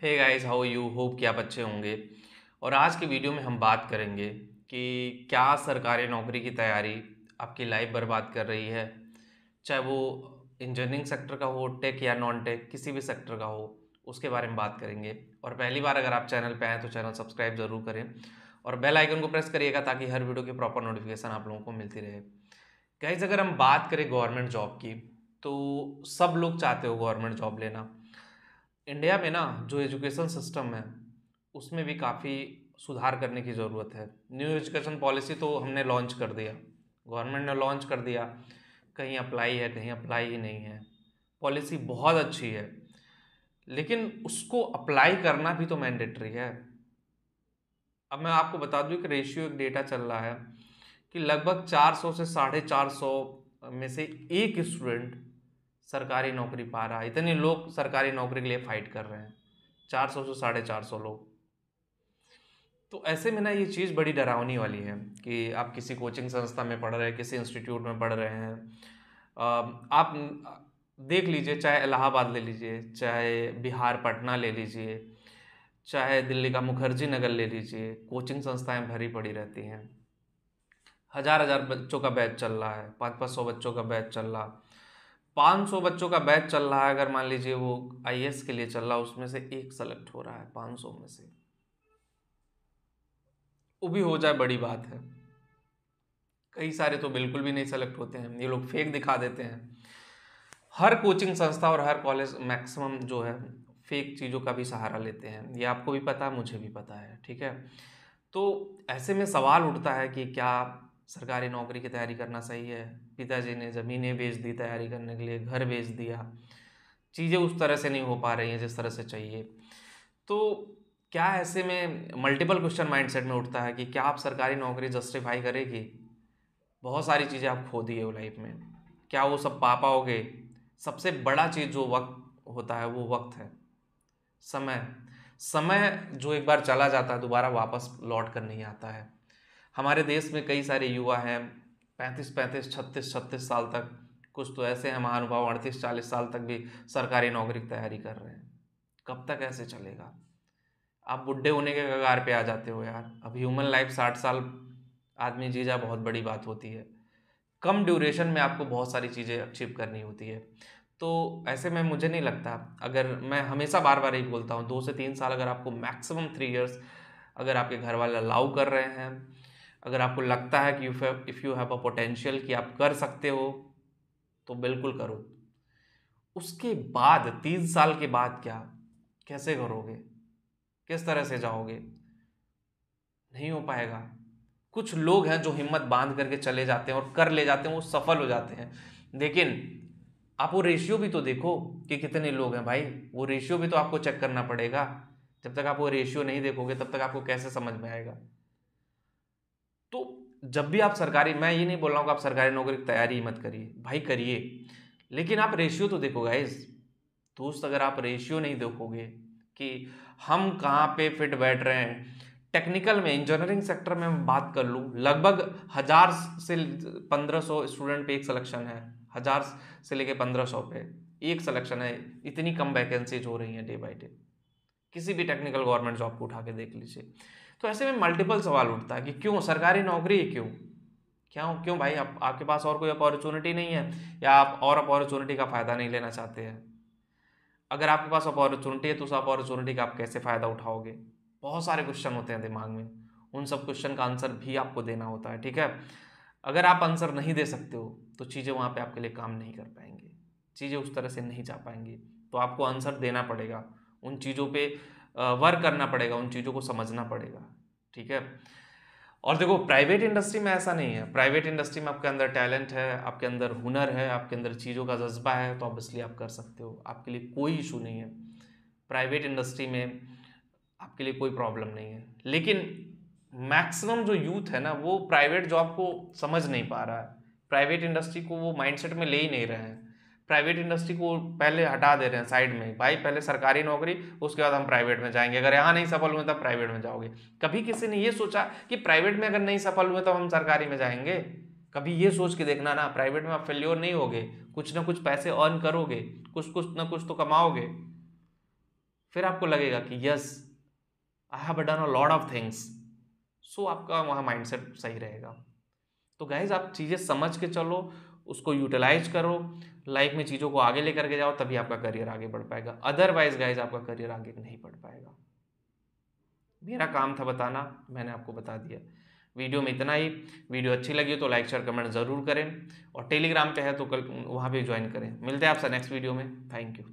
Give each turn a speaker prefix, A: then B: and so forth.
A: Hey guys, how you hope कि आप अच्छे होंगे। और आज की वीडियो में हम बात करेंगे कि क्या सरकारी नौकरी की तैयारी आपकी लाइफ बर्बाद कर रही है। चाहे वो इंजीनियरिंग सेक्टर का हो, टेक या नॉन टेक, किसी भी सेक्टर का हो, उसके बारे में बात करेंगे। और पहली बार अगर आप चैनल पे आए तो चैनल सब्सक्राइब जरूर करें और बेल आइकन को प्रेस करिएगा ताकि हर वीडियो की प्रॉपर नोटिफिकेशन आप लोगों को मिलती रहे। गाइस, अगर हम बात करें गवर्नमेंट जॉब की तो सब लोग चाहते हो गवर्नमेंट जॉब लेना। इंडिया में ना जो एजुकेशन सिस्टम है उसमें भी काफ़ी सुधार करने की ज़रूरत है। न्यू एजुकेशन पॉलिसी तो हमने लॉन्च कर दिया, गवर्नमेंट ने लॉन्च कर दिया, कहीं अप्लाई है कहीं अप्लाई ही नहीं है। पॉलिसी बहुत अच्छी है लेकिन उसको अप्लाई करना भी तो मैंडेटरी है। अब मैं आपको बता दूं कि रेशियो एक डेटा चल रहा है कि लगभग 400 से 450 में से एक स्टूडेंट सरकारी नौकरी पा रहा है। इतने लोग सरकारी नौकरी के लिए फाइट कर रहे हैं, 400 से 450 लोग। तो ऐसे में ना ये चीज़ बड़ी डरावनी वाली है कि आप किसी कोचिंग संस्था में पढ़ रहे हैं, किसी इंस्टीट्यूट में पढ़ रहे हैं। आप देख लीजिए, चाहे इलाहाबाद ले लीजिए, चाहे बिहार पटना ले लीजिए, चाहे दिल्ली का मुखर्जी नगर ले लीजिए, कोचिंग संस्थाएं भरी पड़ी रहती हैं। हजार हजार बच्चों का बैच चल रहा है, 500-500 बच्चों का बैच चल रहा, 500 बच्चों का बैच चल रहा है। अगर मान लीजिए वो आईएएस के लिए चल रहा है, उसमें से एक सेलेक्ट हो रहा है 500 में से, वो भी हो जाए बड़ी बात है। कई सारे तो बिल्कुल भी नहीं सेलेक्ट होते हैं, ये लोग फेक दिखा देते हैं। हर कोचिंग संस्था और हर कॉलेज मैक्सिमम जो है फेक चीज़ों का भी सहारा लेते हैं, ये आपको भी पता है, मुझे भी पता है, ठीक है। तो ऐसे में सवाल उठता है कि क्या सरकारी नौकरी की तैयारी करना सही है। पिताजी ने ज़मीनें बेच दी तैयारी करने के लिए, घर बेच दिया, चीज़ें उस तरह से नहीं हो पा रही हैं जिस तरह से चाहिए। तो क्या ऐसे में मल्टीपल क्वेश्चन माइंडसेट में उठता है कि क्या आप सरकारी नौकरी जस्टिफाई करेगी। बहुत सारी चीज़ें आप खो दिए हो लाइफ में, क्या वो सब पा पाओगे। सबसे बड़ा चीज़ जो वक्त होता है वो वक्त है, समय। समय जो एक बार चला जाता है दोबारा वापस लौट कर नहीं आता है। हमारे देश में कई सारे युवा हैं 35-35, 36-36 साल तक, कुछ तो ऐसे हैं महानुभाव 38-40 साल तक भी सरकारी नौकरी की तैयारी कर रहे हैं। कब तक ऐसे चलेगा। आप बुढ़े होने के कगार पे आ जाते हो यार। अब ह्यूमन लाइफ 60 साल आदमी जी जा बहुत बड़ी बात होती है। कम ड्यूरेशन में आपको बहुत सारी चीज़ें अचीव करनी होती है। तो ऐसे में मुझे नहीं लगता, अगर मैं हमेशा बार बार यही बोलता हूँ, 2 से 3 साल अगर आपको मैक्सिमम 3 इयर्स अगर आपके घर वाले अलाउ कर रहे हैं, अगर आपको लगता है कि if you have a potential कि आप कर सकते हो, तो बिल्कुल करो। उसके बाद 3 साल के बाद क्या, कैसे करोगे, किस तरह से जाओगे, नहीं हो पाएगा। कुछ लोग हैं जो हिम्मत बांध करके चले जाते हैं और कर ले जाते हैं, वो सफल हो जाते हैं। लेकिन आप वो रेशियो भी तो देखो कि कितने लोग हैं भाई, वो रेशियो भी तो आपको चेक करना पड़ेगा। जब तक आप वो रेशियो नहीं देखोगे तब तक आपको कैसे समझ में आएगा। तो जब भी आप सरकारी, मैं ये नहीं बोल रहा हूँ कि आप सरकारी नौकरी की तैयारी मत करिए, भाई करिए, लेकिन आप रेशियो तो देखो गाइस। दोस्त, अगर आप रेशियो नहीं देखोगे कि हम कहाँ पे फिट बैठ रहे हैं। टेक्निकल में, इंजीनियरिंग सेक्टर में मैं बात कर लूँ, लगभग 1000 से 1500 स्टूडेंट पे एक सिलेक्शन है। 1000 से लेके 1500 पे एक सिलेक्शन है। इतनी कम वैकेंसीज हो रही हैं डे बाई डे। किसी भी टेक्निकल गवर्नमेंट जॉब को उठा के देख लीजिए। तो ऐसे में मल्टीपल सवाल उठता है कि क्यों सरकारी नौकरी, क्यों क्यों क्यों भाई, आपके पास और कोई अपॉर्चुनिटी नहीं है, या आप और अपॉर्चुनिटी का फ़ायदा नहीं लेना चाहते हैं। अगर आपके पास अपॉर्चुनिटी है तो उस अपॉर्चुनिटी का आप कैसे फ़ायदा उठाओगे। बहुत सारे क्वेश्चन होते हैं दिमाग में, उन सब क्वेश्चन का आंसर भी आपको देना होता है, ठीक है। अगर आप आंसर नहीं दे सकते हो तो चीज़ें वहाँ पे आपके लिए काम नहीं कर पाएंगी, चीज़ें उस तरह से नहीं जा पाएंगी। तो आपको आंसर देना पड़ेगा, उन चीज़ों पे वर्क करना पड़ेगा, उन चीज़ों को समझना पड़ेगा, ठीक है। और देखो, प्राइवेट इंडस्ट्री में ऐसा नहीं है। प्राइवेट इंडस्ट्री में आपके अंदर टैलेंट है, आपके अंदर हुनर है, आपके अंदर चीज़ों का जज्बा है, तो ऑब्वियसली आप कर सकते हो, आपके लिए कोई इशू नहीं है। प्राइवेट इंडस्ट्री में आपके लिए कोई प्रॉब्लम नहीं है। लेकिन मैक्सिमम जो यूथ है ना, वो प्राइवेट जॉब को समझ नहीं पा रहा है, प्राइवेट इंडस्ट्री को वो माइंडसेट में ले ही नहीं रहे हैं। प्राइवेट इंडस्ट्री को पहले हटा दे रहे हैं साइड में, भाई पहले सरकारी नौकरी, उसके बाद हम प्राइवेट में जाएंगे, अगर यहाँ नहीं सफल हुए तब प्राइवेट में जाओगे। कभी किसी ने ये सोचा कि प्राइवेट में अगर नहीं सफल हुए तो हम सरकारी में जाएंगे। कभी ये सोच के देखना ना, प्राइवेट में आप फेल्योर नहीं होगे, कुछ ना कुछ पैसे अर्न करोगे, कुछ कुछ ना कुछ तो कमाओगे। फिर आपको लगेगा कि yes I have done a lot of things, so आपका वहाँ माइंडसेट सही रहेगा। तो गाइज आप चीज़ें समझ के चलो, उसको यूटिलाइज करो, लाइफ में चीज़ों को आगे लेकर के जाओ, तभी आपका करियर आगे बढ़ पाएगा। अदरवाइज गाइज आपका करियर आगे नहीं बढ़ पाएगा। मेरा काम था बताना, मैंने आपको बता दिया। वीडियो में इतना ही। वीडियो अच्छी लगी तो लाइक शेयर कमेंट ज़रूर करें, और टेलीग्राम पे है तो कल वहाँ पे ज्वाइन करें। मिलते हैं आपसे नेक्स्ट वीडियो में। Thank you.